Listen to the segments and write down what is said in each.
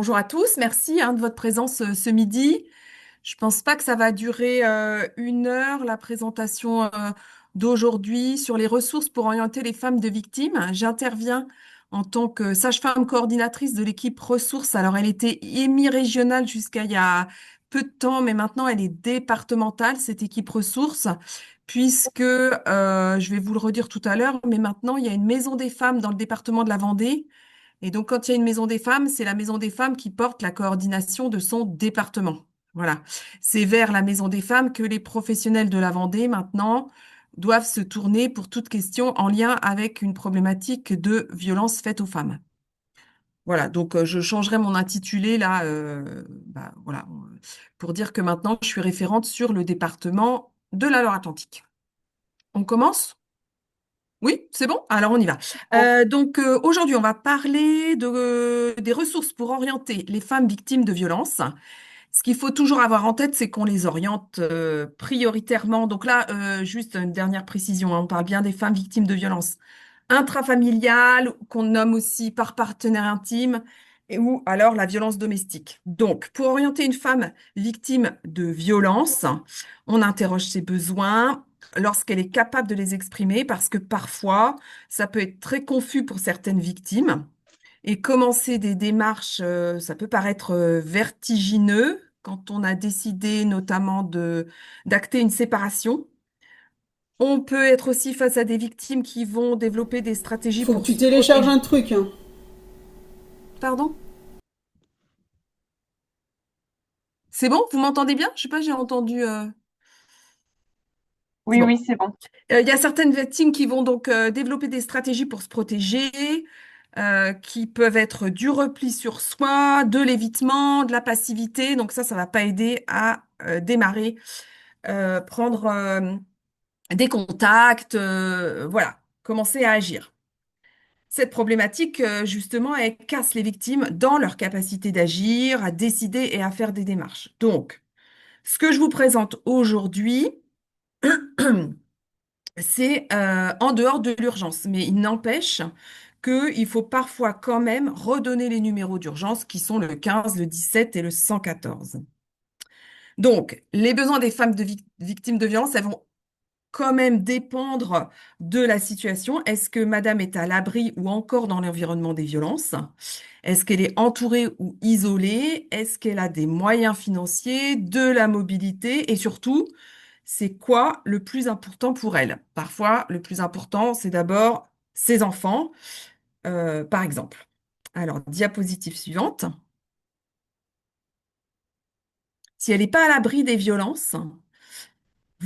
Bonjour à tous, merci de votre présence ce midi. Je pense pas que ça va durer 1 heure, la présentation d'aujourd'hui sur les ressources pour orienter les femmes de victimes. J'interviens en tant que sage-femme coordinatrice de l'équipe ressources. Alors, elle était hémi-régionale jusqu'à il y a peu de temps, mais maintenant elle est départementale, cette équipe ressources, puisque, je vais vous le redire tout à l'heure, mais maintenant il y a une maison des femmes dans le département de la Vendée. Et donc, quand il y a une maison des femmes, c'est la maison des femmes qui porte la coordination de son département. Voilà. C'est vers la maison des femmes que les professionnels de la Vendée, maintenant, doivent se tourner pour toute question en lien avec une problématique de violence faite aux femmes. Voilà. Donc, je changerai mon intitulé là, voilà, pour dire que maintenant, je suis référente sur le département de la Loire-Atlantique. On commence? Oui, c'est bon? Alors on y va. Aujourd'hui, on va parler des ressources pour orienter les femmes victimes de violences. Ce qu'il faut toujours avoir en tête, c'est qu'on les oriente prioritairement. Donc là, juste une dernière précision, on parle bien des femmes victimes de violences intrafamiliales, qu'on nomme aussi par partenaire intime, ou alors la violence domestique. Donc, pour orienter une femme victime de violence, on interroge ses besoins lorsqu'elle est capable de les exprimer, parce que parfois, ça peut être très confus pour certaines victimes. Et commencer des démarches, ça peut paraître vertigineux quand on a décidé notamment d'acter une séparation. On peut être aussi face à des victimes qui vont développer des stratégies Faut que pour tu se télécharges protéger. un truc, hein. Pardon? C'est bon? Vous m'entendez bien? Je sais pas, j'ai entendu. C'est Oui, bon. oui, c'est bon. Il y a certaines victimes qui vont donc développer des stratégies pour se protéger, qui peuvent être du repli sur soi, de l'évitement, de la passivité. Donc ça va pas aider à démarrer, prendre des contacts, voilà, commencer à agir. Cette problématique, justement, elle casse les victimes dans leur capacité d'agir, à décider et à faire des démarches. Donc, ce que je vous présente aujourd'hui, c'est en dehors de l'urgence, mais il n'empêche qu'il faut parfois quand même redonner les numéros d'urgence qui sont le 15, le 17 et le 114. Donc, les besoins des femmes victimes de violence, elles vont quand même dépendre de la situation. Est-ce que madame est à l'abri ou encore dans l'environnement des violences? Est-ce qu'elle est entourée ou isolée? Est-ce qu'elle a des moyens financiers, de la mobilité? Et surtout, c'est quoi le plus important pour elle? Parfois, le plus important, c'est d'abord ses enfants, par exemple. Alors, diapositive suivante. Si elle n'est pas à l'abri des violences,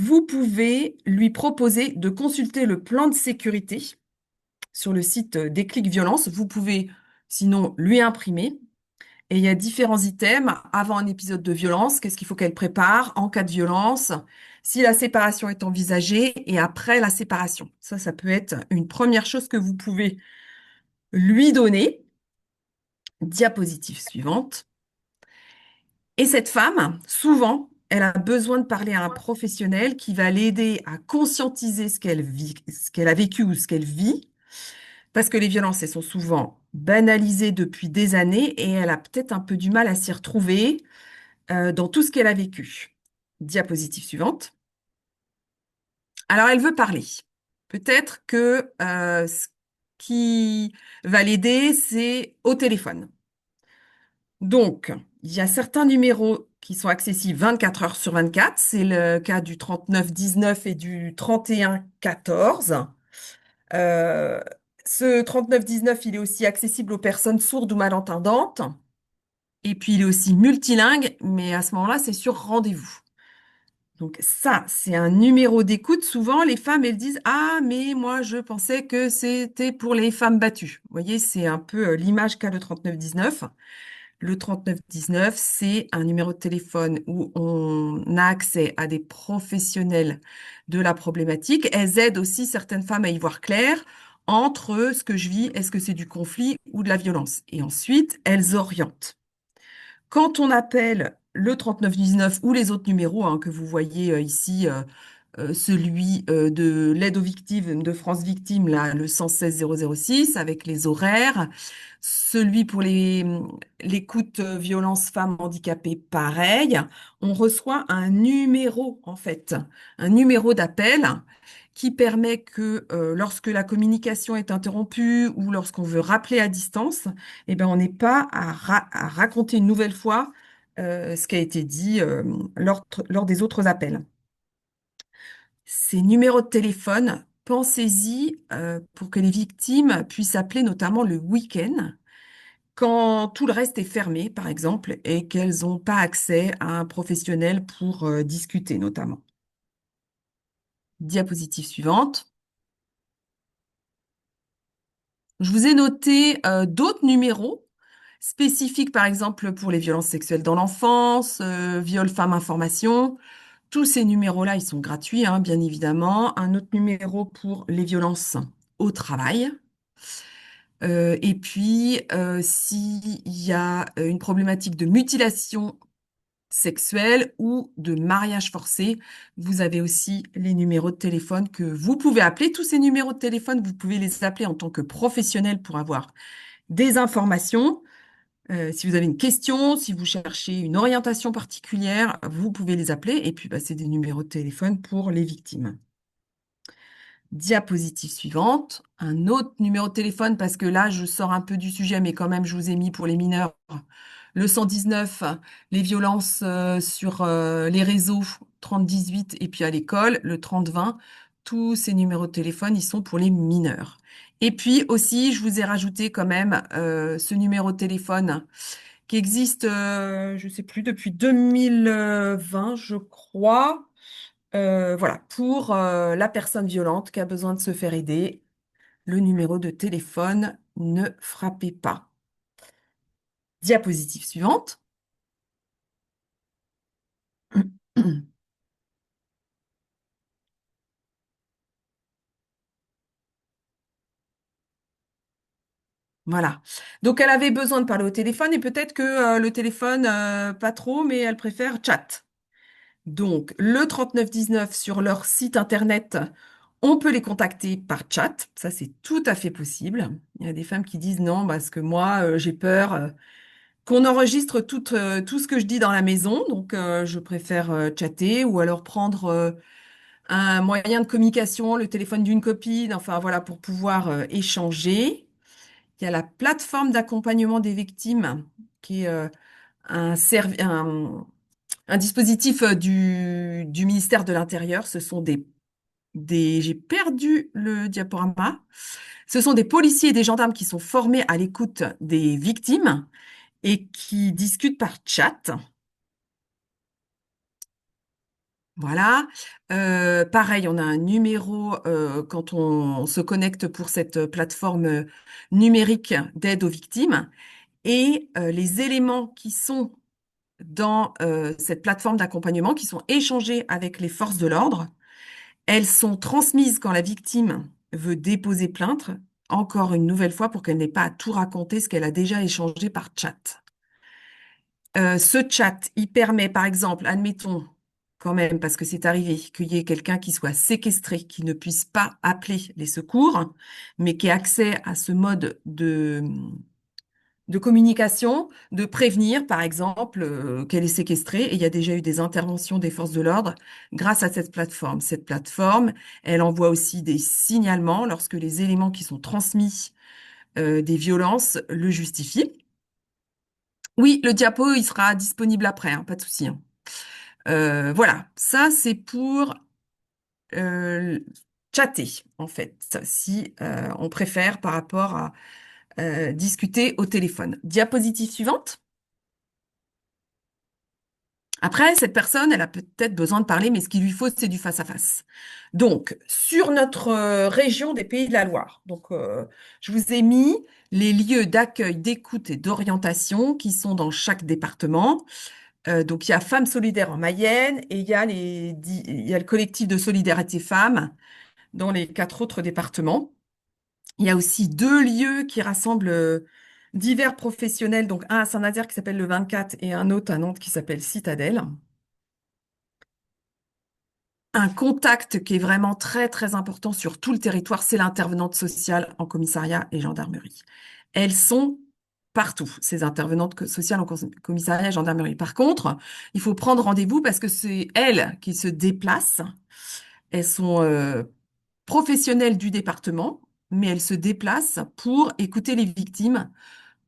vous pouvez lui proposer de consulter le plan de sécurité sur le site Déclic Violence. Vous pouvez sinon lui imprimer. Et il y a différents items avant un épisode de violence. Qu'est-ce qu'il faut qu'elle prépare en cas de violence? Si la séparation est envisagée et après la séparation. Ça peut être une première chose que vous pouvez lui donner. Diapositive suivante. Et cette femme, souvent, elle a besoin de parler à un professionnel qui va l'aider à conscientiser ce qu'elle vit, ce qu'elle a vécu ou ce qu'elle vit, parce que les violences, elles sont souvent banalisées depuis des années et elle a peut-être un peu du mal à s'y retrouver dans tout ce qu'elle a vécu. Diapositive suivante. Alors, elle veut parler. Peut-être que ce qui va l'aider, c'est au téléphone. Donc, il y a certains numéros qui sont accessibles 24 heures sur 24. C'est le cas du 39 19 et du 31 14. Euh, Ce 39 19, il est aussi accessible aux personnes sourdes ou malentendantes. Et puis, il est aussi multilingue, mais à ce moment-là, c'est sur rendez-vous. Donc ça, c'est un numéro d'écoute. Souvent, les femmes, elles disent, ah, mais moi, je pensais que c'était pour les femmes battues. Vous voyez, c'est un peu l'image qu'a le 39 19. Le 39 19, c'est un numéro de téléphone où on a accès à des professionnels de la problématique. Elles aident aussi certaines femmes à y voir clair entre ce que je vis, est-ce que c'est du conflit ou de la violence. Et ensuite, elles orientent. Quand on appelle le 39 19 ou les autres numéros que vous voyez ici celui de l'aide aux victimes de France Victimes, là, le 116 006, avec les horaires. Celui pour l'écoute violence femmes handicapées, pareil. On reçoit un numéro, en fait, un numéro d'appel qui permet que lorsque la communication est interrompue ou lorsqu'on veut rappeler à distance, eh ben, on n'est pas à raconter une nouvelle fois ce qui a été dit lors des autres appels. Ces numéros de téléphone, pensez-y pour que les victimes puissent appeler notamment le week-end, quand tout le reste est fermé, par exemple, et qu'elles n'ont pas accès à un professionnel pour discuter, notamment. Diapositive suivante. Je vous ai noté d'autres numéros spécifiques, par exemple, pour les violences sexuelles dans l'enfance, viol femmes information. Tous ces numéros-là, ils sont gratuits, hein, bien évidemment. Un autre numéro pour les violences au travail. Et puis, s'il y a une problématique de mutilation sexuelle ou de mariage forcé, vous avez aussi les numéros de téléphone que vous pouvez appeler. Tous ces numéros de téléphone, vous pouvez les appeler en tant que professionnel pour avoir des informations. Si vous avez une question, si vous cherchez une orientation particulière, vous pouvez les appeler. Et puis, bah, c'est des numéros de téléphone pour les victimes. Diapositive suivante, un autre numéro de téléphone, parce que là, je sors un peu du sujet, mais quand même, je vous ai mis pour les mineurs le 119, les violences sur les réseaux 3018 et puis à l'école, le 3020. Tous ces numéros de téléphone, ils sont pour les mineurs. Et puis aussi, je vous ai rajouté quand même ce numéro de téléphone qui existe, je ne sais plus, depuis 2020, je crois. Voilà, pour la personne violente qui a besoin de se faire aider, le numéro de téléphone, ne frappez pas. Diapositive suivante. Voilà. Donc elle avait besoin de parler au téléphone et peut-être que le téléphone, pas trop, mais elle préfère chat. Donc le 3919 sur leur site internet, on peut les contacter par chat. Ça, c'est tout à fait possible. Il y a des femmes qui disent non, parce que moi, j'ai peur. Qu'on enregistre tout ce que je dis dans la maison, donc je préfère chatter ou alors prendre un moyen de communication, le téléphone d'une copine, enfin voilà, pour pouvoir échanger. Il y a la plateforme d'accompagnement des victimes, qui est un dispositif du ministère de l'Intérieur. Ce sont j'ai perdu le diaporama. Ce sont des policiers et des gendarmes qui sont formés à l'écoute des victimes et qui discutent par chat. Voilà. Pareil, on a un numéro quand on se connecte pour cette plateforme numérique d'aide aux victimes. Et les éléments qui sont dans cette plateforme d'accompagnement, qui sont échangés avec les forces de l'ordre, elles sont transmises quand la victime veut déposer plainte, encore une nouvelle fois pour qu'elle n'ait pas à tout raconter ce qu'elle a déjà échangé par chat. Ce chat, il permet, par exemple, admettons quand même, parce que c'est arrivé, qu'il y ait quelqu'un qui soit séquestré, qui ne puisse pas appeler les secours, mais qui ait accès à ce mode de communication, de prévenir, par exemple, qu'elle est séquestrée. Et il y a déjà eu des interventions des forces de l'ordre grâce à cette plateforme. Cette plateforme, elle envoie aussi des signalements lorsque les éléments qui sont transmis des violences le justifient. Oui, le diapo, il sera disponible après, hein, pas de souci, hein. Voilà, ça c'est pour euh, chatter, en fait, si on préfère par rapport à discuter au téléphone. Diapositive suivante. Après, cette personne, elle a peut-être besoin de parler, mais ce qu'il lui faut, c'est du face-à-face. Donc, sur notre région des Pays de la Loire, donc, je vous ai mis les lieux d'accueil, d'écoute et d'orientation qui sont dans chaque département. Donc, il y a Femmes solidaires en Mayenne et il y a le collectif de solidarité femmes dans les 4 autres départements. Il y a aussi 2 lieux qui rassemblent divers professionnels, donc un à Saint-Nazaire qui s'appelle le 24 et un autre à Nantes qui s'appelle Citadelle. un contact qui est vraiment très, très important sur tout le territoire, c'est l'intervenante sociale en commissariat et gendarmerie. Elles sont partout, ces intervenantes sociales en commissariat et gendarmerie. Par contre, il faut prendre rendez-vous parce que c'est elles qui se déplacent. Elles sont professionnelles du département, mais elles se déplacent pour écouter les victimes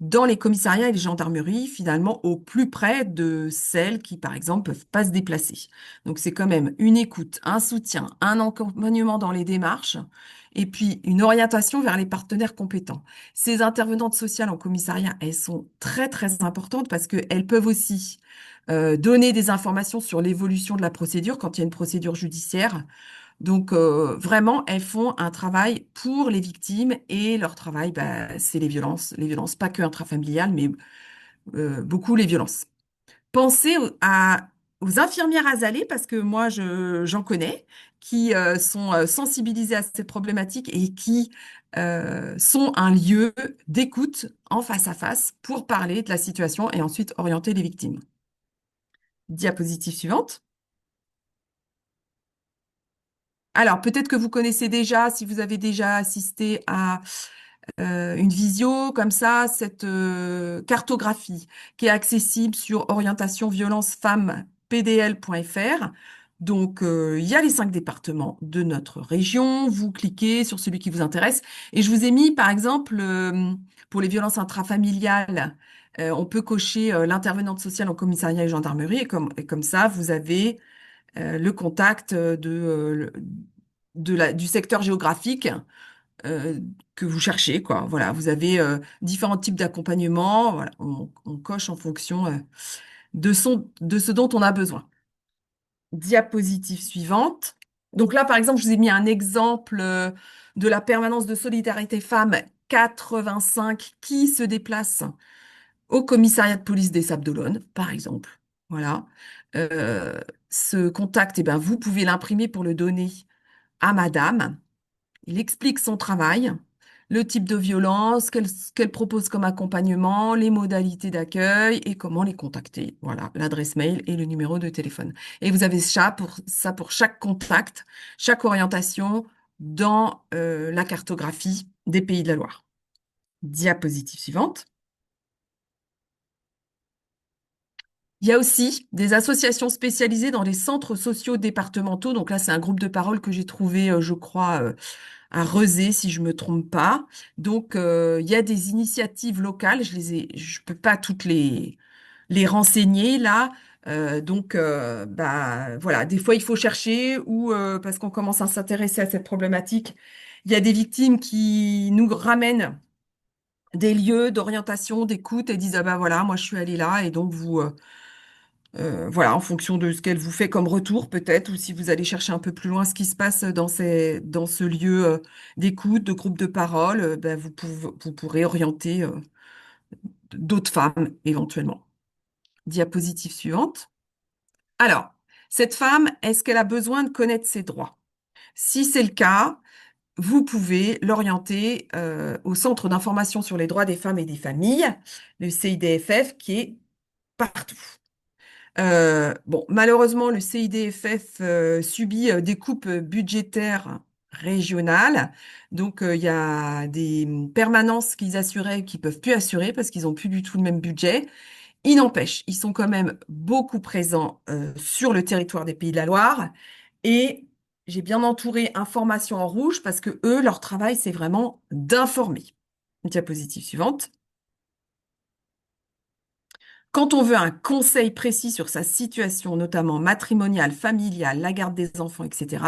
dans les commissariats et les gendarmeries, finalement, au plus près de celles qui, par exemple, peuvent pas se déplacer. Donc, c'est quand même une écoute, un soutien, un accompagnement dans les démarches, et puis une orientation vers les partenaires compétents. Ces intervenantes sociales en commissariat, elles sont très, très importantes parce qu'elles peuvent aussi donner des informations sur l'évolution de la procédure quand il y a une procédure judiciaire. Donc, vraiment, elles font un travail pour les victimes et leur travail, bah, c'est les violences, pas que intrafamiliales, mais beaucoup les violences. Pensez aux infirmières azalées, parce que moi, j'en connais, qui sont sensibilisées à cette problématique et qui sont un lieu d'écoute en face à face pour parler de la situation et ensuite orienter les victimes. Diapositive suivante. Alors, peut-être que vous connaissez déjà, si vous avez déjà assisté à une visio comme ça, cette cartographie qui est accessible sur orientation violence femmes pdl.fr. Donc, il y a les 5 départements de notre région. Vous cliquez sur celui qui vous intéresse. Et je vous ai mis, par exemple, pour les violences intrafamiliales, on peut cocher l'intervenante sociale en commissariat et gendarmerie. Et comme ça, vous avez le contact du secteur géographique que vous cherchez, quoi. Voilà, vous avez différents types d'accompagnement. Voilà, on coche en fonction de ce dont on a besoin. Diapositive suivante. Donc là, par exemple, je vous ai mis un exemple de la permanence de solidarité femmes 85 qui se déplace au commissariat de police des Sables-d'Olonne, par exemple. Voilà. Euh, Ce contact, eh ben, vous pouvez l'imprimer pour le donner à madame. Il explique son travail, le type de violence, qu'elle propose comme accompagnement, les modalités d'accueil et comment les contacter. Voilà, l'adresse mail et le numéro de téléphone. Et vous avez ça pour chaque contact, chaque orientation dans la cartographie des Pays de la Loire. Diapositive suivante. Il y a aussi des associations spécialisées dans les centres sociaux départementaux. Donc là, c'est un groupe de parole que j'ai trouvé, je crois, à Rezé, si je me trompe pas. Donc, il y a des initiatives locales. Je peux pas toutes les renseigner là. Donc, bah voilà, des fois il faut chercher ou parce qu'on commence à s'intéresser à cette problématique, il y a des victimes qui nous ramènent des lieux d'orientation, d'écoute et disent ah bah voilà, moi je suis allée là et donc vous voilà, en fonction de ce qu'elle vous fait comme retour, peut-être, ou si vous allez chercher un peu plus loin ce qui se passe dans ce lieu d'écoute, de groupe de parole, ben, vous pourrez orienter d'autres femmes éventuellement. Diapositive suivante. Alors, cette femme, est-ce qu'elle a besoin de connaître ses droits? Si c'est le cas, vous pouvez l'orienter au Centre d'information sur les droits des femmes et des familles, le CIDFF, qui est partout. Bon, malheureusement, le CIDFF subit des coupes budgétaires régionales. Donc, il y a des permanences qu'ils assuraient qui peuvent plus assurer parce qu'ils ont plus du tout le même budget. Il n'empêche, ils sont quand même beaucoup présents sur le territoire des Pays de la Loire. Et j'ai bien entouré information en rouge parce que eux, leur travail, c'est vraiment d'informer. Diapositive suivante. Quand on veut un conseil précis sur sa situation, notamment matrimoniale, familiale, la garde des enfants, etc.,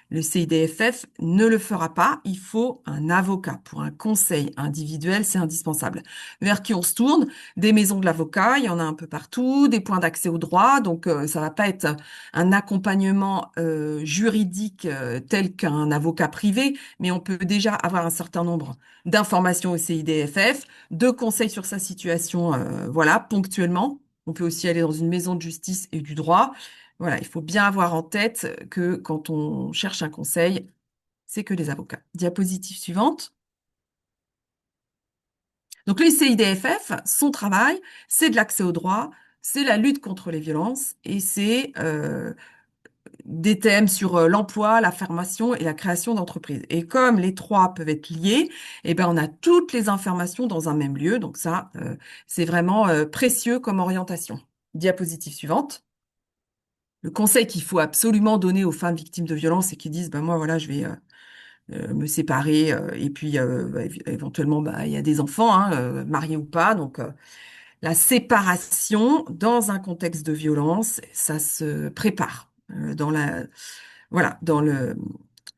le CIDFF ne le fera pas. Il faut un avocat. Pour un conseil individuel, c'est indispensable. Vers qui on se tourne? Des maisons de l'avocat, il y en a un peu partout, des points d'accès au droit. Donc, ça va pas être un accompagnement juridique tel qu'un avocat privé, mais on peut déjà avoir un certain nombre d'informations au CIDFF, de conseils sur sa situation, voilà, ponctuellement. On peut aussi aller dans une maison de justice et du droit. Voilà, il faut bien avoir en tête que quand on cherche un conseil, c'est que les avocats. Diapositive suivante. Donc, le CIDFF, son travail, c'est de l'accès au droit, c'est la lutte contre les violences et c'est des thèmes sur l'emploi, la formation et la création d'entreprises. Et comme les trois peuvent être liés, eh ben, on a toutes les informations dans un même lieu. Donc ça, c'est vraiment précieux comme orientation. Diapositive suivante. Le conseil qu'il faut absolument donner aux femmes victimes de violences et qui disent, ben moi, voilà, je vais me séparer et puis éventuellement, bah, il y a des enfants, hein, mariés ou pas. Donc, la séparation dans un contexte de violence, ça se prépare. Voilà,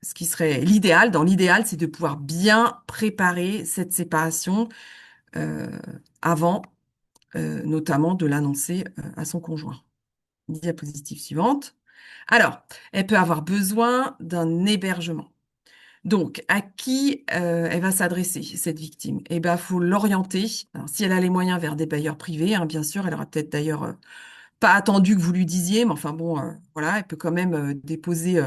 ce qui serait l'idéal. Dans l'idéal, c'est de pouvoir bien préparer cette séparation euh, avant, notamment de l'annoncer à son conjoint. Diapositive suivante. Alors, elle peut avoir besoin d'un hébergement. Donc, à qui elle va s'adresser, cette victime? Eh ben, faut l'orienter. Alors, si elle a les moyens vers des bailleurs privés, hein, bien sûr, elle aura peut-être d'ailleurs pas attendu que vous lui disiez, mais enfin bon, voilà, elle peut quand même déposer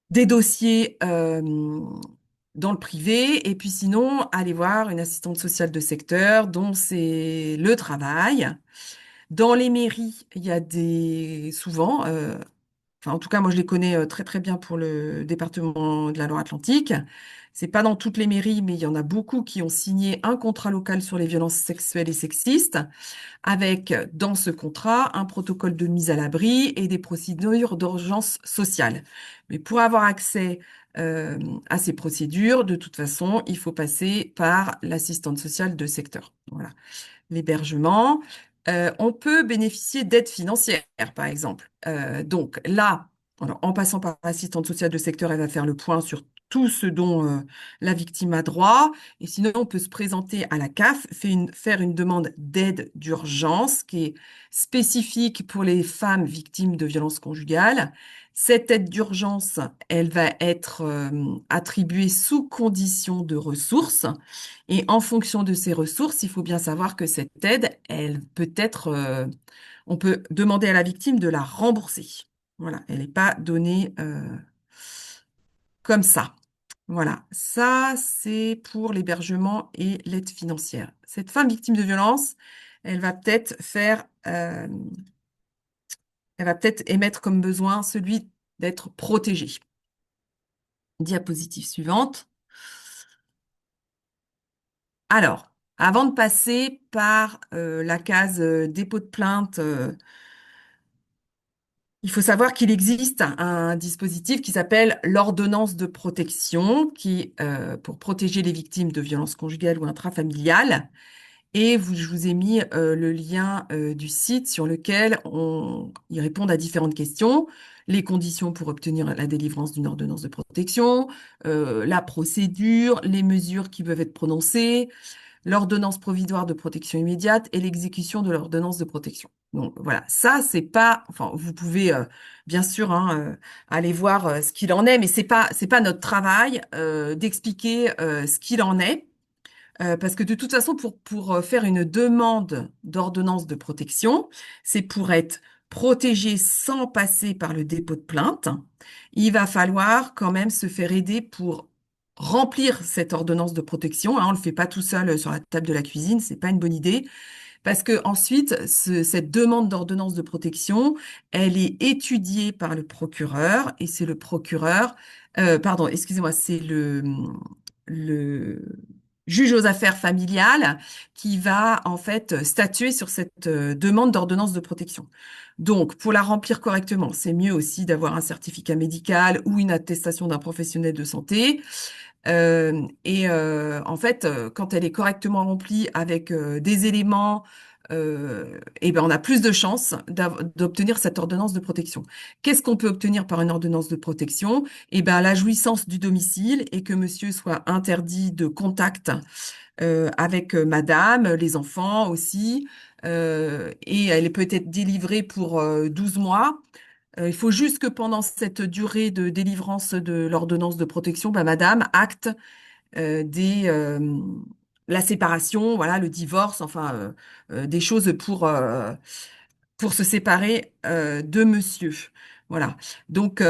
des dossiers dans le privé, et puis sinon, aller voir une assistante sociale de secteur dont c'est le travail. Dans les mairies, il y a souvent, enfin, en tout cas, moi, je les connais très, très bien pour le département de la Loire-Atlantique. C'est pas dans toutes les mairies, mais il y en a beaucoup qui ont signé un contrat local sur les violences sexuelles et sexistes, avec, dans ce contrat, un protocole de mise à l'abri et des procédures d'urgence sociale. Mais pour avoir accès euh, à ces procédures, de toute façon, il faut passer par l'assistante sociale de secteur. Voilà. L'hébergement. On peut bénéficier d'aides financières, par exemple. Donc là, alors, en passant par l'assistante sociale de secteur, elle va faire le point sur tout ce dont la victime a droit. Et sinon, on peut se présenter à la CAF, faire une demande d'aide d'urgence qui est spécifique pour les femmes victimes de violences conjugales. Cette aide d'urgence, elle va être attribuée sous condition de ressources. Et en fonction de ces ressources, il faut bien savoir que cette aide, elle peut être, on peut demander à la victime de la rembourser. Voilà, elle n'est pas donnée comme ça. Voilà, ça c'est pour l'hébergement et l'aide financière. Cette femme victime de violence, elle va peut-être elle va peut-être émettre comme besoin celui d'être protégée. Diapositive suivante. Alors, avant de passer par la case dépôt de plainte, il faut savoir qu'il existe un dispositif qui s'appelle l'ordonnance de protection, qui pour protéger les victimes de violences conjugales ou intrafamiliales. Et je vous ai mis le lien du site sur lequel ils répondent à différentes questions. Les conditions pour obtenir la délivrance d'une ordonnance de protection, la procédure, les mesures qui peuvent être prononcées, l'ordonnance provisoire de protection immédiate et l'exécution de l'ordonnance de protection. Donc voilà, ça c'est pas, enfin vous pouvez bien sûr hein, aller voir ce qu'il en est, mais c'est pas notre travail d'expliquer ce qu'il en est. Parce que de toute façon, pour faire une demande d'ordonnance de protection, c'est pour être protégé sans passer par le dépôt de plainte. Il va falloir quand même se faire aider pour remplir cette ordonnance de protection. Hein, on le fait pas tout seul sur la table de la cuisine, c'est pas une bonne idée. Parce que ensuite, cette demande d'ordonnance de protection, elle est étudiée par le procureur et c'est le procureur, pardon, excusez-moi, c'est le juge aux affaires familiales qui va en fait statuer sur cette demande d'ordonnance de protection. Donc, pour la remplir correctement, c'est mieux aussi d'avoir un certificat médical ou une attestation d'un professionnel de santé. En fait, quand elle est correctement remplie avec des éléments, eh ben, on a plus de chances d'obtenir cette ordonnance de protection. Qu'est-ce qu'on peut obtenir par une ordonnance de protection? Eh ben, la jouissance du domicile et que monsieur soit interdit de contact avec madame, les enfants aussi. Et elle peut être délivrée pour 12 mois. Il faut juste que pendant cette durée de délivrance de l'ordonnance de protection, bah, madame acte la séparation, voilà, le divorce, enfin, des choses pour se séparer de monsieur. Voilà. Donc,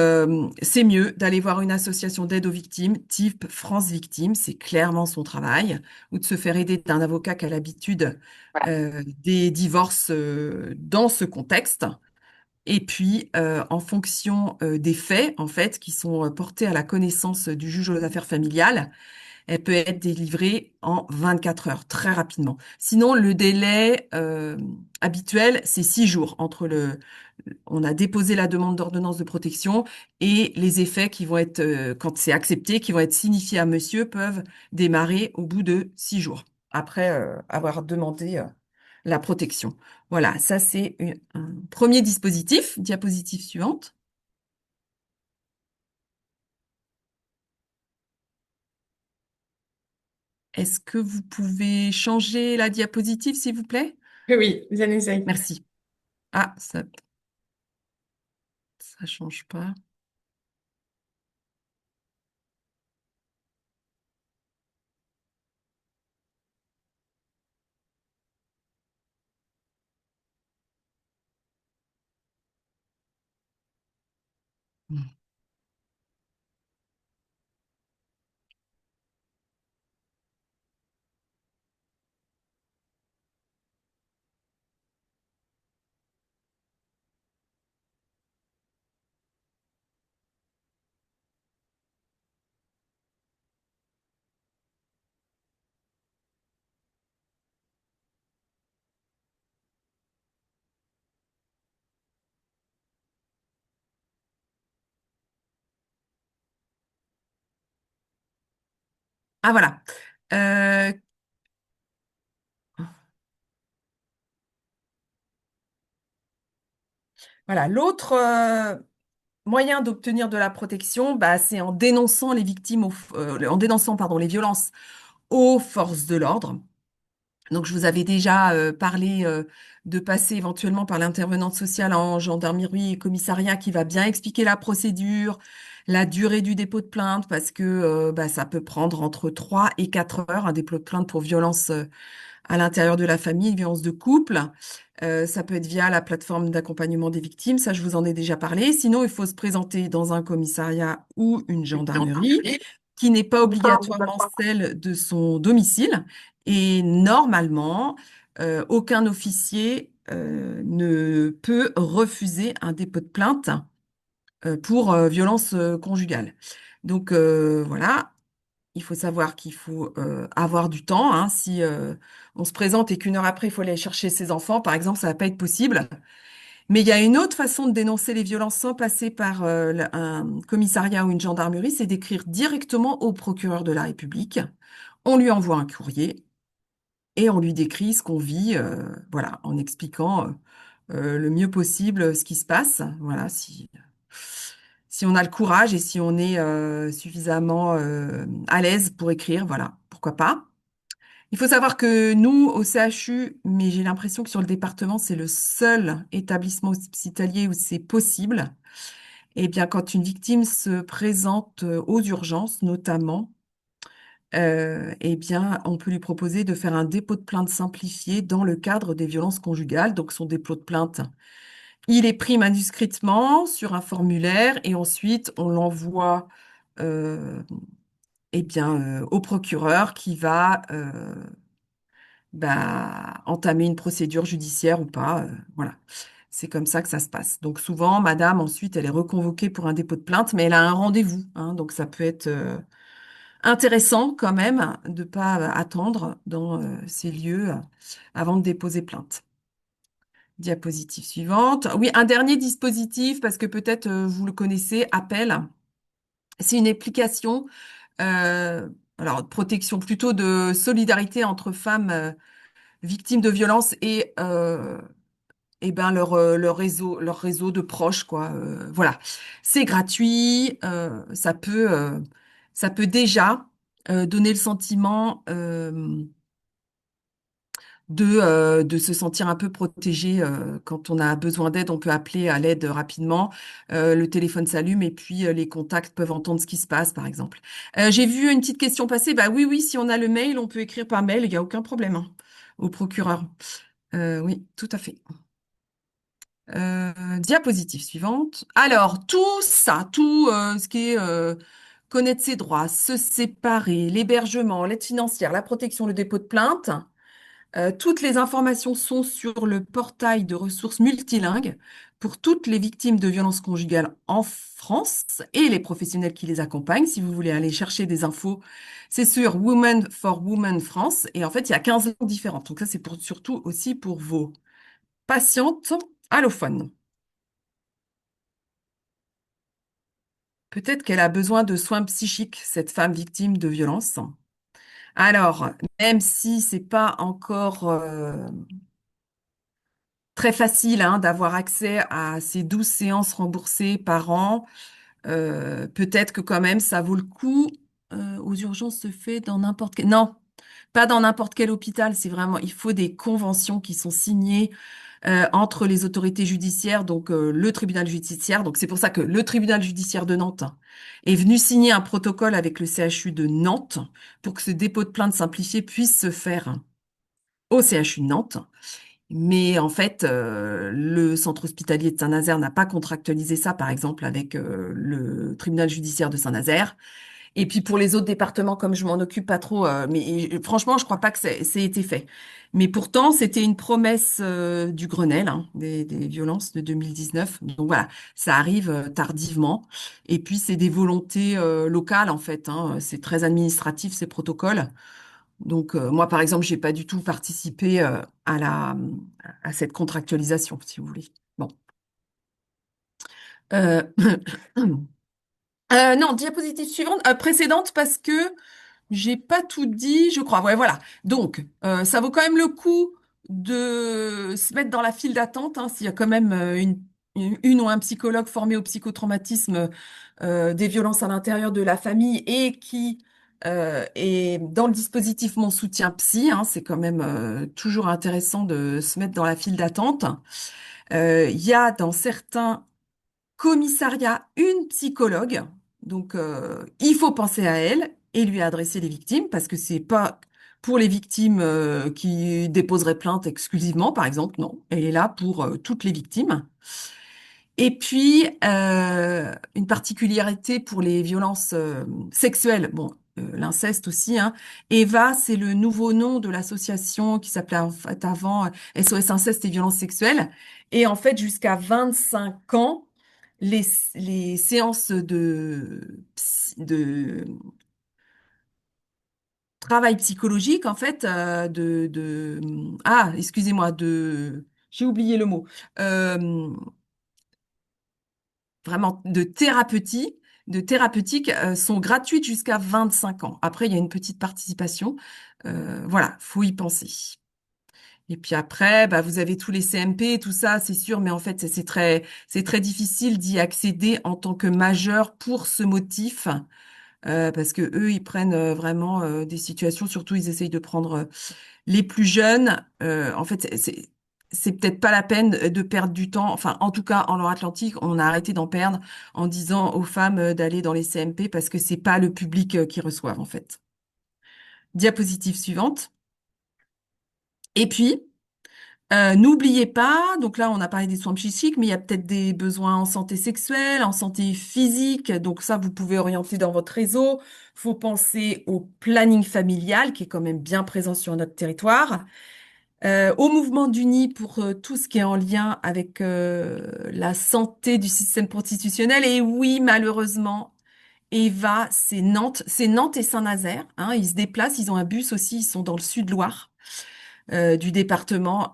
c'est mieux d'aller voir une association d'aide aux victimes, type France Victimes, c'est clairement son travail, ou de se faire aider d'un avocat qui a l'habitude des divorces dans ce contexte. Et puis, en fonction des faits, en fait, qui sont portés à la connaissance du juge aux affaires familiales, elle peut être délivrée en 24 heures, très rapidement. Sinon, le délai habituel, c'est 6 jours entre on a déposé la demande d'ordonnance de protection et les effets qui vont être, quand c'est accepté, qui vont être signifiés à monsieur, peuvent démarrer au bout de 6 jours, après avoir demandé la protection. Voilà, ça c'est un premier dispositif. Diapositive suivante. Est-ce que vous pouvez changer la diapositive, s'il vous plaît? Oui, oui, bien essaye. Merci. Ah, ça change pas. Ah, voilà. Euh, voilà. L'autre moyen d'obtenir de la protection, bah, c'est en dénonçant les victimes, en dénonçant, pardon, les violences aux forces de l'ordre. Donc, je vous avais déjà parlé de passer éventuellement par l'intervenante sociale en gendarmerie et commissariat qui va bien expliquer la procédure, la durée du dépôt de plainte, parce que bah, ça peut prendre entre 3 et 4 heures, un dépôt de plainte pour violence à l'intérieur de la famille, violence de couple. Ça peut être via la plateforme d'accompagnement des victimes, ça je vous en ai déjà parlé. Sinon, il faut se présenter dans un commissariat ou une gendarmerie qui n'est pas obligatoirement celle de son domicile. Et normalement, aucun officier ne peut refuser un dépôt de plainte pour violence conjugale. Donc voilà, il faut savoir qu'il faut avoir du temps, hein. Si on se présente et qu'une heure après, il faut aller chercher ses enfants, par exemple, ça va pas être possible. Mais il y a une autre façon de dénoncer les violences sans passer par un commissariat ou une gendarmerie, c'est d'écrire directement au procureur de la République. On lui envoie un courrier et on lui décrit ce qu'on vit, voilà, en expliquant le mieux possible ce qui se passe. Voilà, si on a le courage et si on est suffisamment à l'aise pour écrire, voilà, pourquoi pas. Il faut savoir que nous, au CHU, mais j'ai l'impression que sur le département, c'est le seul établissement hospitalier où c'est possible. Eh bien, quand une victime se présente aux urgences, notamment, eh bien, on peut lui proposer de faire un dépôt de plainte simplifié dans le cadre des violences conjugales. Donc, son dépôt de plainte, il est pris manuscritement sur un formulaire et ensuite on l'envoie euh, eh bien, au procureur qui va bah, entamer une procédure judiciaire ou pas. Voilà. C'est comme ça que ça se passe. Donc souvent, madame, ensuite, elle est reconvoquée pour un dépôt de plainte, mais elle a un rendez-vous, hein. Donc ça peut être intéressant quand même de pas attendre dans ces lieux avant de déposer plainte. Diapositive suivante. Oui, un dernier dispositif, parce que peut-être vous le connaissez, Appel. C'est une application, euh, alors de protection plutôt de solidarité entre femmes victimes de violences et ben leur réseau de proches, quoi. Voilà, c'est gratuit, ça peut déjà donner le sentiment de se sentir un peu protégé quand on a besoin d'aide, on peut appeler à l'aide rapidement. Le téléphone s'allume et puis les contacts peuvent entendre ce qui se passe, par exemple. J'ai vu une petite question passer. Bah oui, oui, si on a le mail, on peut écrire par mail, il n'y a aucun problème, hein, au procureur. Oui, tout à fait. Diapositive suivante. Alors, tout ça, tout ce qui est connaître ses droits, se séparer, l'hébergement, l'aide financière, la protection, le dépôt de plainte. Toutes les informations sont sur le portail de ressources multilingues pour toutes les victimes de violences conjugales en France et les professionnels qui les accompagnent. Si vous voulez aller chercher des infos, c'est sur Women for Women France. Et en fait, il y a 15 langues différentes. Donc ça, c'est pour, surtout aussi pour vos patientes allophones. Peut-être qu'elle a besoin de soins psychiques, cette femme victime de violences. Alors, même si c'est pas encore très facile hein, d'avoir accès à ces 12 séances remboursées par an, peut-être que quand même ça vaut le coup. Aux urgences se fait dans n'importe quel... Non, pas dans n'importe quel hôpital. C'est vraiment, il faut des conventions qui sont signées entre les autorités judiciaires, donc le tribunal judiciaire. Donc c'est pour ça que le tribunal judiciaire de Nantes est venu signer un protocole avec le CHU de Nantes pour que ce dépôt de plainte simplifié puisse se faire au CHU de Nantes. Mais en fait, le centre hospitalier de Saint-Nazaire n'a pas contractualisé ça, par exemple, avec le tribunal judiciaire de Saint-Nazaire. Et puis pour les autres départements, comme je m'en occupe pas trop, mais franchement, je crois pas que c'est été fait. Mais pourtant, c'était une promesse du Grenelle hein, des violences de 2019. Donc voilà, ça arrive tardivement. Et puis c'est des volontés locales en fait. Hein. C'est très administratif ces protocoles. Donc moi, par exemple, j'ai pas du tout participé à cette contractualisation, si vous voulez. Bon. Euh, non, diapositive suivante, précédente parce que j'ai pas tout dit, je crois. Ouais, voilà. Donc, ça vaut quand même le coup de se mettre dans la file d'attente, hein, s'il y a quand même une ou un psychologue formé au psychotraumatisme des violences à l'intérieur de la famille et qui est dans le dispositif Mon soutien psy. Hein, c'est quand même toujours intéressant de se mettre dans la file d'attente. Il y a dans certains commissariat une psychologue. Donc, il faut penser à elle et lui adresser les victimes parce que c'est pas pour les victimes qui déposeraient plainte exclusivement, par exemple. Non, elle est là pour toutes les victimes. Et puis, une particularité pour les violences sexuelles, bon, l'inceste aussi, hein. Eva, c'est le nouveau nom de l'association qui s'appelait en fait avant SOS Inceste et Violences Sexuelles. Et en fait, jusqu'à 25 ans, les séances de travail psychologique, en fait, ah, excusez-moi, j'ai oublié le mot. Euh, vraiment de thérapeutique sont gratuites jusqu'à 25 ans. Après, il y a une petite participation. Voilà, faut y penser. Et puis après, bah, vous avez tous les CMP, tout ça, c'est sûr, mais en fait, c'est très difficile d'y accéder en tant que majeur pour ce motif, parce que eux, ils prennent vraiment des situations, surtout ils essayent de prendre les plus jeunes, en fait, c'est peut-être pas la peine de perdre du temps. Enfin, en tout cas, en Loire-Atlantique, on a arrêté d'en perdre en disant aux femmes d'aller dans les CMP parce que c'est pas le public qui reçoivent, en fait. Diapositive suivante. Et puis, n'oubliez pas, donc là, on a parlé des soins psychiques, mais il y a peut-être des besoins en santé sexuelle, en santé physique. Donc ça, vous pouvez orienter dans votre réseau. Faut penser au planning familial qui est quand même bien présent sur notre territoire. Au mouvement du nid pour tout ce qui est en lien avec la santé du système constitutionnel. Et oui, malheureusement, Eva, c'est Nantes et Saint-Nazaire. Hein, ils se déplacent, ils ont un bus aussi, ils sont dans le sud-Loire du département.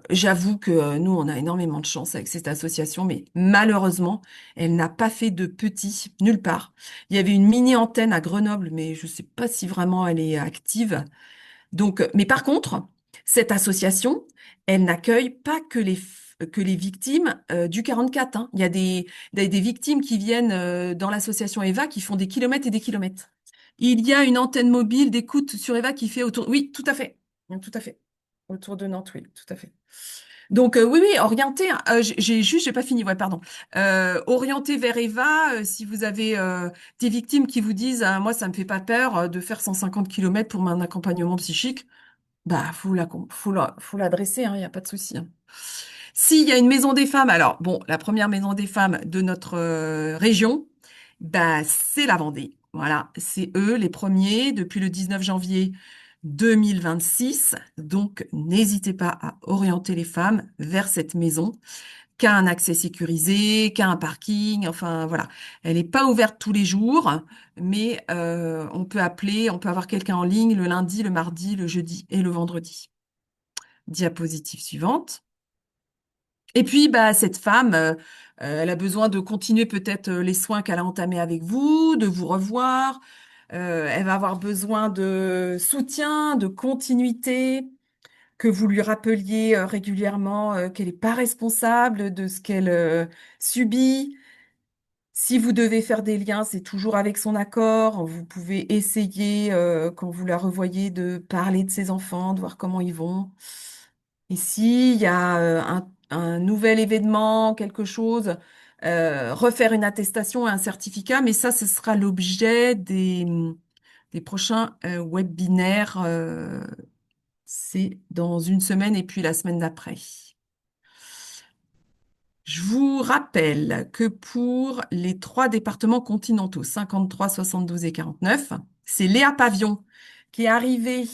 J'avoue que nous, on a énormément de chance avec cette association, mais malheureusement, elle n'a pas fait de petit nulle part. Il y avait une mini antenne à Grenoble, mais je ne sais pas si vraiment elle est active. Donc, mais par contre, cette association, elle n'accueille pas que les victimes du 44. Hein. Il y a des victimes qui viennent dans l'association EVA qui font des kilomètres et des kilomètres. Il y a une antenne mobile d'écoute sur EVA qui fait autour. Oui, tout à fait. Tout à fait. Autour de Nantes, oui, tout à fait. Donc oui, oui, orienté. Hein, j'ai pas fini. Ouais, pardon. Orienté vers Eva. Si vous avez des victimes qui vous disent, ah, moi, ça me fait pas peur de faire 150 kilomètres pour mon accompagnement psychique. Bah, faut l'adresser, hein, il n'y a pas de souci. Hein. S'il y a une maison des femmes, alors, bon, la première maison des femmes de notre région, bah, c'est la Vendée. Voilà, c'est eux les premiers depuis le 19 janvier 2026. Donc, n'hésitez pas à orienter les femmes vers cette maison qui a un accès sécurisé, qui a un parking, enfin voilà. Elle n'est pas ouverte tous les jours, mais on peut appeler, on peut avoir quelqu'un en ligne le lundi, le mardi, le jeudi et le vendredi. Diapositive suivante. Et puis, bah, cette femme, elle a besoin de continuer peut-être les soins qu'elle a entamés avec vous, de vous revoir. Elle va avoir besoin de soutien, de continuité, que vous lui rappeliez régulièrement qu'elle n'est pas responsable de ce qu'elle subit. Si vous devez faire des liens, c'est toujours avec son accord. Vous pouvez essayer, quand vous la revoyez, de parler de ses enfants, de voir comment ils vont. Et s'il y a un nouvel événement, quelque chose, refaire une attestation et un certificat, mais ça, ce sera l'objet des prochains webinaires. C'est dans une semaine et puis la semaine d'après. Je vous rappelle que pour les trois départements continentaux, 53, 72 et 49, c'est Léa Pavion qui est arrivée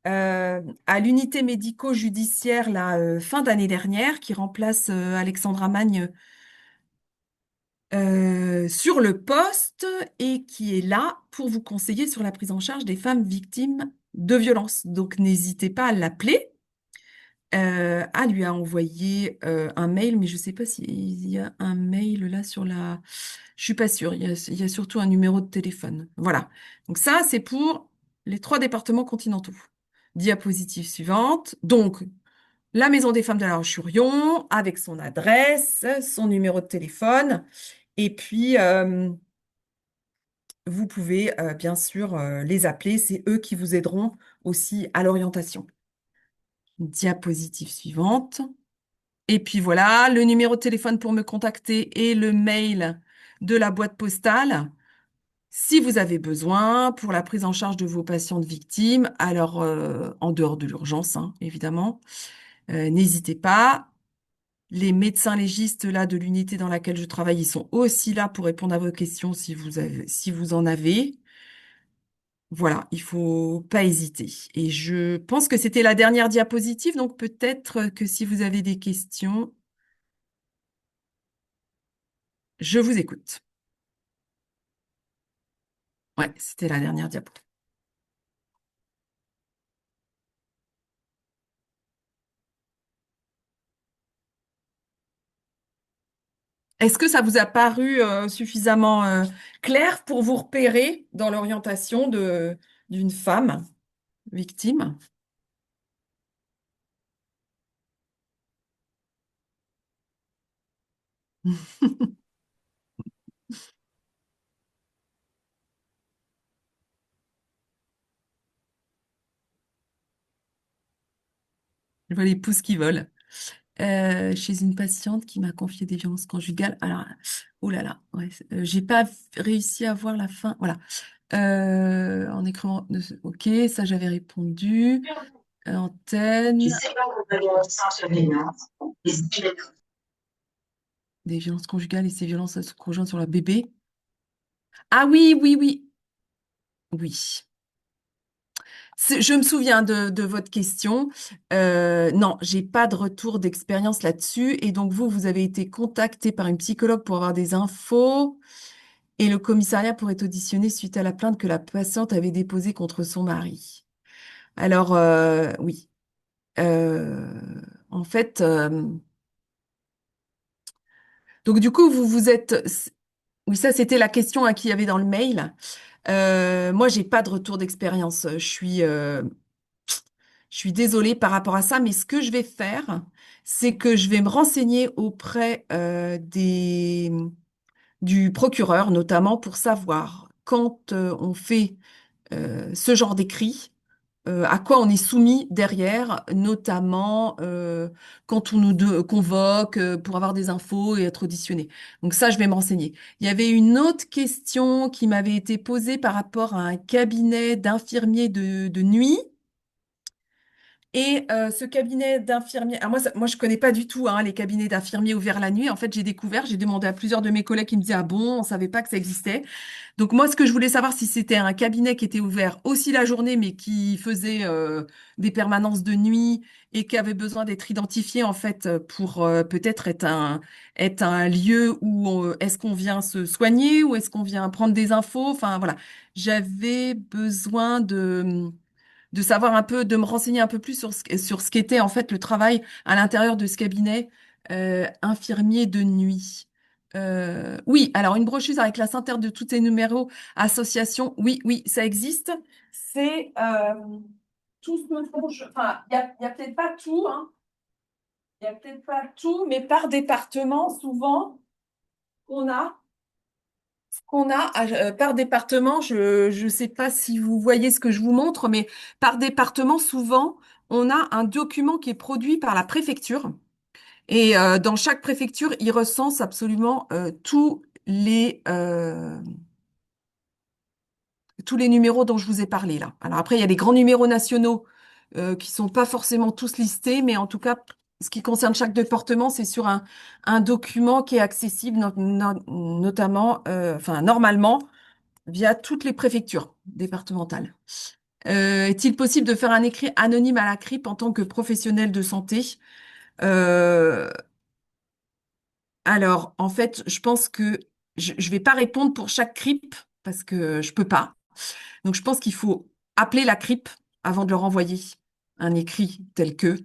à l'unité médico-judiciaire la fin d'année dernière, qui remplace Alexandra Magne sur le poste et qui est là pour vous conseiller sur la prise en charge des femmes victimes de violences. Donc n'hésitez pas à l'appeler. Lui a envoyé un mail, mais je ne sais pas s'il y a un mail là sur la... Je suis pas sûre, il y a surtout un numéro de téléphone. Voilà. Donc ça, c'est pour les trois départements continentaux. Diapositive suivante. Donc, la Maison des Femmes de La Roche-sur-Yon, avec son adresse, son numéro de téléphone. Et puis, vous pouvez bien sûr les appeler. C'est eux qui vous aideront aussi à l'orientation. Diapositive suivante. Et puis voilà, le numéro de téléphone pour me contacter et le mail de la boîte postale. Si vous avez besoin pour la prise en charge de vos patientes victimes, alors en dehors de l'urgence, hein, évidemment, n'hésitez pas. Les médecins légistes là de l'unité dans laquelle je travaille, ils sont aussi là pour répondre à vos questions si vous en avez. Voilà, il faut pas hésiter. Et je pense que c'était la dernière diapositive, donc peut-être que si vous avez des questions, je vous écoute. Ouais, c'était la dernière diapo. Est-ce que ça vous a paru suffisamment clair pour vous repérer dans l'orientation d'une femme victime? Je vois les pouces qui volent. Chez une patiente qui m'a confié des violences conjugales. Alors, oh là là, ouais, j'ai pas réussi à voir la fin. Voilà. En écrivant, ok, ça j'avais répondu. Antenne, des violences conjugales et ces violences conjointes sur la bébé. Ah oui, oui, oui, oui. Je me souviens de votre question. Non, j'ai pas de retour d'expérience là-dessus. Et donc, vous avez été contacté par une psychologue pour avoir des infos. Et le commissariat pourrait auditionner suite à la plainte que la patiente avait déposée contre son mari. Alors, oui. Euh, en fait, donc du coup, vous vous êtes... Oui, ça, c'était la question à qui y avait dans le mail. Moi, j'ai pas de retour d'expérience. Je suis désolée par rapport à ça, mais ce que je vais faire, c'est que je vais me renseigner auprès du procureur, notamment pour savoir quand on fait ce genre d'écrit, à quoi on est soumis derrière, notamment quand on nous convoque pour avoir des infos et être auditionné. Donc ça, je vais me renseigner. Il y avait une autre question qui m'avait été posée par rapport à un cabinet d'infirmiers de nuit Et ce cabinet d'infirmiers, alors moi, moi je connais pas du tout hein, les cabinets d'infirmiers ouverts la nuit. En fait, j'ai découvert, j'ai demandé à plusieurs de mes collègues qui me disaient ah bon, on savait pas que ça existait. Donc moi, ce que je voulais savoir, si c'était un cabinet qui était ouvert aussi la journée, mais qui faisait des permanences de nuit et qui avait besoin d'être identifié en fait pour peut-être être un lieu où est-ce qu'on vient se soigner ou est-ce qu'on vient prendre des infos. Enfin voilà, j'avais besoin de savoir un peu, de me renseigner un peu plus sur ce qu'était en fait le travail à l'intérieur de ce cabinet infirmier de nuit. Oui, alors une brochure avec la synthèse de tous ces numéros, association, oui, oui, ça existe. C'est tout ce dont enfin, il y a peut-être pas tout, hein, il y a peut-être pas tout, mais par département, souvent, on a par département, je ne sais pas si vous voyez ce que je vous montre, mais par département, souvent, on a un document qui est produit par la préfecture. Et dans chaque préfecture, il recense absolument tous les numéros dont je vous ai parlé là. Alors après, il y a des grands numéros nationaux qui sont pas forcément tous listés, mais en tout cas, ce qui concerne chaque département, c'est sur un document qui est accessible notamment, enfin normalement, via toutes les préfectures départementales. Est-il possible de faire un écrit anonyme à la CRIP en tant que professionnel de santé? Euh, alors, en fait, je pense que je ne vais pas répondre pour chaque CRIP parce que je peux pas. Donc, je pense qu'il faut appeler la CRIP avant de leur envoyer un écrit tel que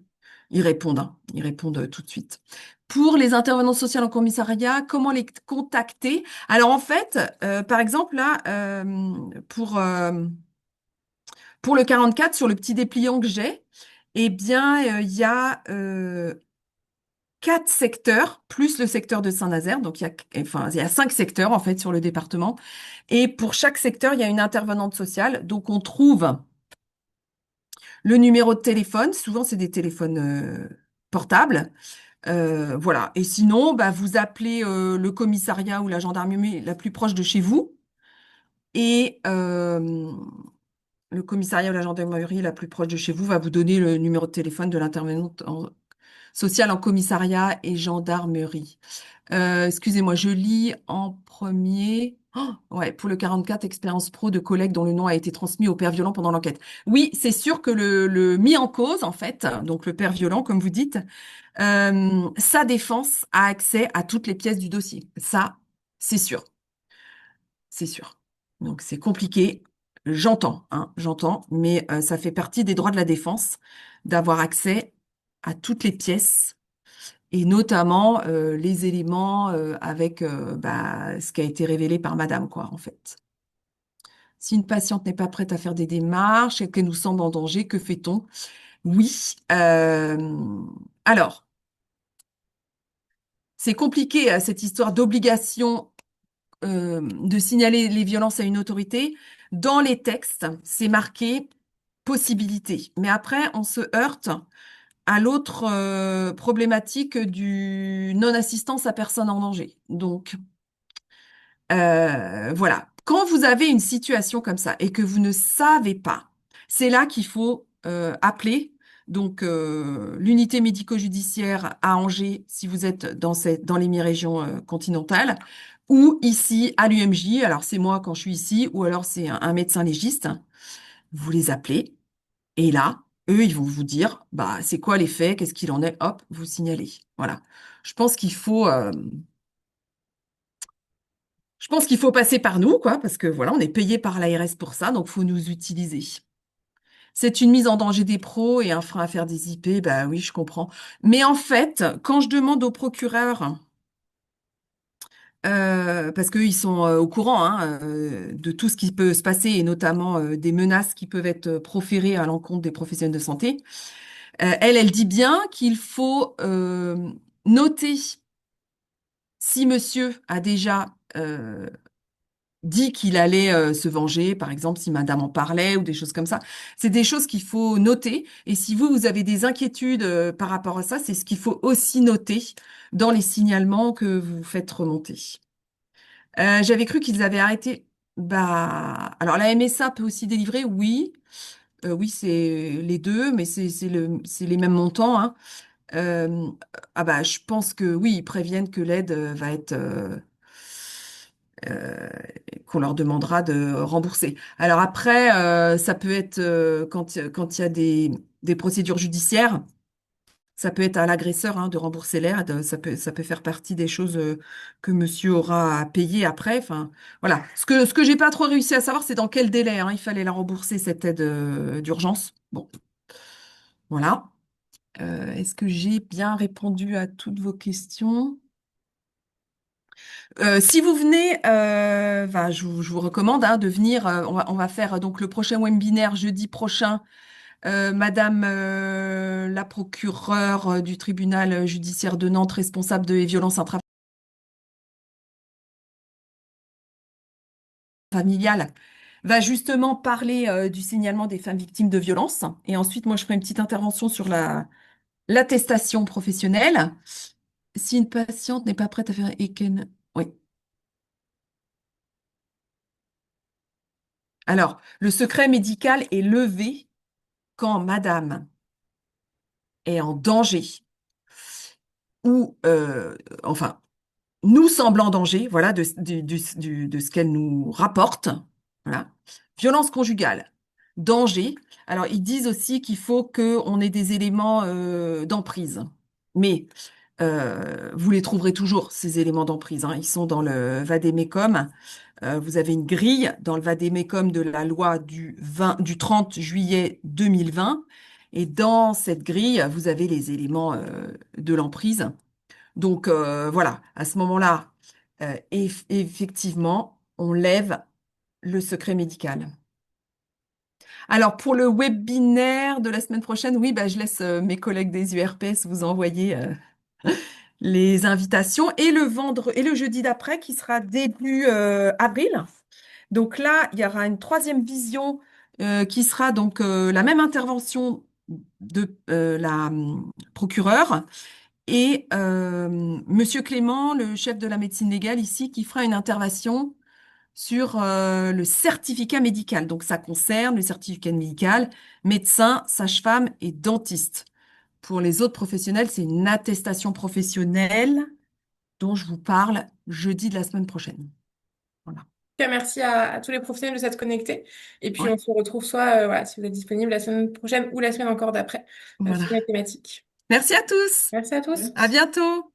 ils répondent, hein. Ils répondent tout de suite. Pour les intervenants sociaux en commissariat, comment les contacter? Alors, en fait, par exemple, là, pour le 44, sur le petit dépliant que j'ai, eh bien, il y a 4 secteurs, plus le secteur de Saint-Nazaire. Donc, enfin, il y a 5 secteurs, en fait, sur le département. Et pour chaque secteur, il y a une intervenante sociale. Donc, on trouve le numéro de téléphone. Souvent, c'est des téléphones portables. Voilà. Et sinon, bah, vous appelez le commissariat ou la gendarmerie la plus proche de chez vous. Et le commissariat ou la gendarmerie la plus proche de chez vous va vous donner le numéro de téléphone de l'intervenante sociale en commissariat et gendarmerie. Excusez-moi, je lis en premier. Oh, ouais, pour le 44, expérience pro de collègue dont le nom a été transmis au père violent pendant l'enquête. Oui, c'est sûr que le mis en cause, en fait, donc le père violent, comme vous dites, sa défense a accès à toutes les pièces du dossier. Ça, c'est sûr, c'est sûr. Donc c'est compliqué. J'entends, hein, j'entends, mais ça fait partie des droits de la défense d'avoir accès à toutes les pièces et notamment les éléments avec bah, ce qui a été révélé par Madame, quoi, en fait. Si une patiente n'est pas prête à faire des démarches et qu'elle nous semble en danger, que fait-on? Oui. Alors, c'est compliqué cette histoire d'obligation de signaler les violences à une autorité. Dans les textes, c'est marqué possibilité. Mais après, on se heurte à l'autre problématique du non-assistance à personne en danger. Donc, voilà. Quand vous avez une situation comme ça et que vous ne savez pas, c'est là qu'il faut appeler donc l'unité médico-judiciaire à Angers si vous êtes dans l'hémi-région continentale ou ici à l'UMJ. Alors c'est moi quand je suis ici ou alors c'est un médecin légiste. Vous les appelez et là, eux, ils vont vous dire bah c'est quoi les faits, qu'est-ce qu'il en est, hop, vous signalez. Voilà. Je pense qu'il faut Je pense qu'il faut passer par nous, quoi, parce que voilà, on est payé par l'ARS pour ça, donc faut nous utiliser. C'est une mise en danger des pros et un frein à faire des IP, bah oui, je comprends. Mais en fait, quand je demande aux procureurs, parce qu'eux, ils sont au courant hein, de tout ce qui peut se passer, et notamment des menaces qui peuvent être proférées à l'encontre des professionnels de santé, elle dit bien qu'il faut noter si monsieur a déjà dit qu'il allait se venger, par exemple, si madame en parlait ou des choses comme ça. C'est des choses qu'il faut noter. Et si vous, vous avez des inquiétudes par rapport à ça, c'est ce qu'il faut aussi noter dans les signalements que vous faites remonter. J'avais cru qu'ils avaient arrêté. Bah, alors la MSA peut aussi délivrer, oui. Oui, c'est les deux, mais c'est les mêmes montants, hein. Euh, ah bah, je pense que oui, ils préviennent que l'aide va être euh, qu'on leur demandera de rembourser. Alors après, ça peut être quand il y a des procédures judiciaires, ça peut être à l'agresseur hein, de rembourser l'aide. Ça peut faire partie des choses que monsieur aura à payer après. Enfin, voilà. Ce que j'ai pas trop réussi à savoir, c'est dans quel délai hein, il fallait la rembourser cette aide d'urgence. Bon, voilà. Est-ce que j'ai bien répondu à toutes vos questions? Si vous venez, enfin, je vous recommande hein, de venir. On va faire donc le prochain webinaire jeudi prochain. Madame la procureure du tribunal judiciaire de Nantes, responsable de violences intrafamiliales, va justement parler du signalement des femmes victimes de violences. Et ensuite, moi, je ferai une petite intervention sur l'attestation professionnelle. Si une patiente n'est pas prête à faire EKEN, oui. Alors, le secret médical est levé quand madame est en danger ou, enfin, nous semble en danger, voilà, de ce qu'elle nous rapporte. Voilà. Violence conjugale, danger. Alors, ils disent aussi qu'il faut qu'on ait des éléments d'emprise. Mais vous les trouverez toujours, ces éléments d'emprise, hein. Ils sont dans le vade-mecum. Vous avez une grille dans le vade-mecum de la loi du 30 juillet 2020. Et dans cette grille, vous avez les éléments de l'emprise. Donc voilà, à ce moment-là, effectivement, on lève le secret médical. Alors pour le webinaire de la semaine prochaine, oui, bah, je laisse mes collègues des URPS vous envoyer les invitations et et le jeudi d'après qui sera début avril. Donc là, il y aura une troisième vision qui sera donc la même intervention de la procureure et Monsieur Clément, le chef de la médecine légale ici, qui fera une intervention sur le certificat médical. Donc ça concerne le certificat médical, médecin, sage-femme et dentiste. Pour les autres professionnels, c'est une attestation professionnelle dont je vous parle jeudi de la semaine prochaine. Voilà. cas, merci à tous les professionnels de s'être connectés. Et puis, Ouais, on se retrouve soit, voilà, si vous êtes disponible la semaine prochaine ou la semaine encore d'après, voilà. sur la thématique. Merci à tous. Merci à tous. À bientôt.